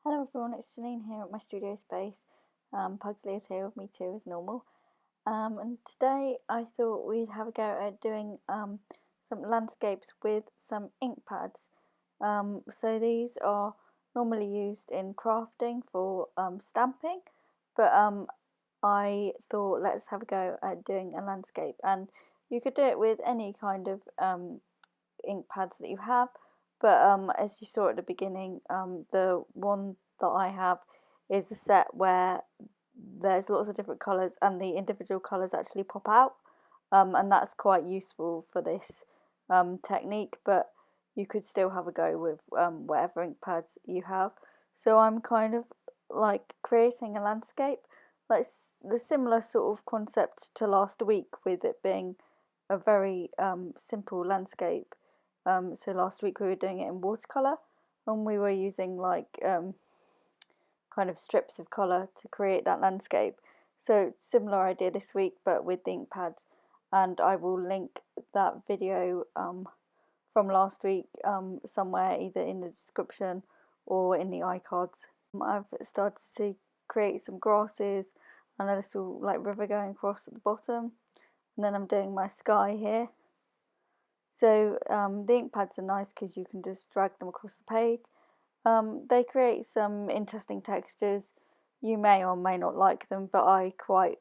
Hello everyone, it's Janine here at my studio space. Pugsley is here with me too as normal. And today I thought we'd have a go at doing some landscapes with some ink pads. So these are normally used in crafting for stamping, but I thought let's have a go at doing a landscape, and you could do it with any kind of ink pads that you have, but as you saw at the beginning, the one that I have is a set where there's lots of different colours and the individual colours actually pop out, and that's quite useful for this technique, but you could still have a go with whatever ink pads you have. So I'm kind of like creating a landscape, like the similar sort of concept to last week, with it being a very simple landscape. So last week we were doing it in watercolour, and we were using like kind of strips of colour to create that landscape. So similar idea this week, but with the ink pads, and I will link that video from last week somewhere, either in the description or in the iCards. I've started to create some grasses and a little like river going across at the bottom, and then I'm doing my sky here. So the ink pads are nice because you can just drag them across the page. They create some interesting textures. You may or may not like them, but I quite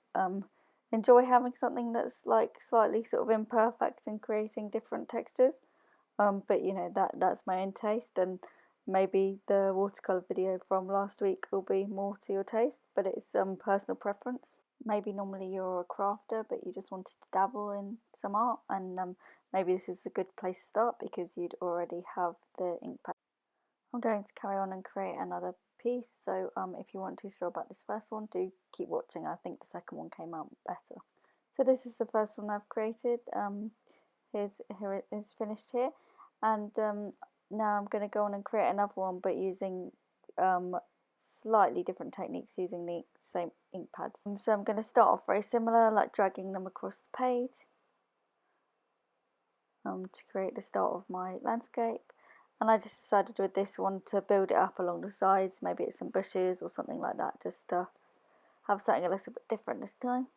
enjoy having something that's like slightly sort of imperfect and creating different textures. But you know, that's my own taste, and maybe the watercolour video from last week will be more to your taste, but it's personal preference. Maybe normally you're a crafter, but you just wanted to dabble in some art, and maybe this is a good place to start because you'd already have the ink pad. I'm going to carry on and create another piece, so if you weren't too sure about this first one, do keep watching. I think the second one came out better. So this is the first one I've created. Here it is finished here, and now I'm going to go on and create another one, but using slightly different techniques, using the same ink pads. So I'm going to start off very similar, like dragging them across the page to create the start of my landscape. And I just decided with this one to build it up along the sides, maybe it's some bushes or something like that, just to have something a little bit different this time.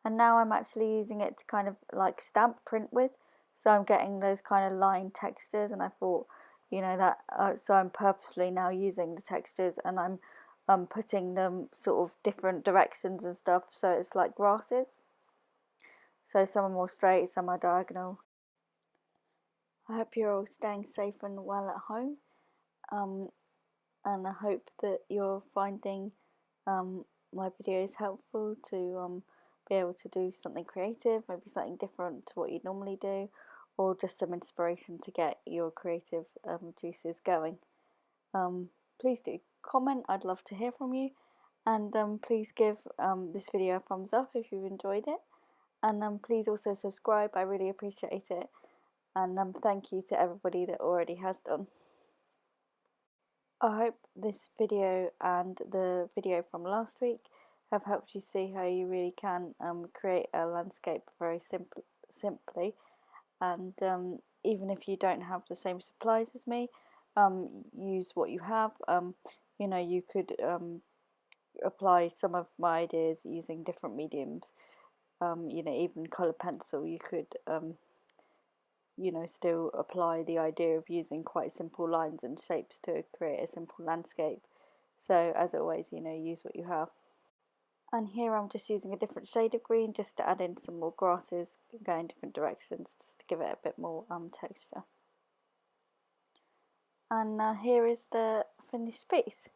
And now I'm actually using it to kind of like stamp print with, so I'm getting those kind of line textures, and I thought, you know, that so I'm purposefully now using the textures, and I'm putting them sort of different directions and stuff, so it's like grasses, so some are more straight, some are diagonal. I hope you're all staying safe and well at home, and I hope that you're finding my videos helpful to be able to do something creative, maybe something different to what you'd normally do, or just some inspiration to get your creative juices going. Please do comment, I'd love to hear from you, and please give this video a thumbs up if you've enjoyed it, and please also subscribe, I really appreciate it, and thank you to everybody that already has done. I hope this video and the video from last week have helped you see how you really can create a landscape very simply, and even if you don't have the same supplies as me, use what you have. You know, you could apply some of my ideas using different mediums. You know, even colour pencil, you could you know, still apply the idea of using quite simple lines and shapes to create a simple landscape. So as always, you know, use what you have. And here I'm just using a different shade of green just to add in some more grasses, going different directions, just to give it a bit more texture. And here is the finished piece.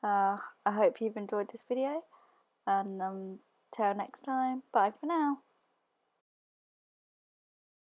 I hope you've enjoyed this video, and till next time, bye for now.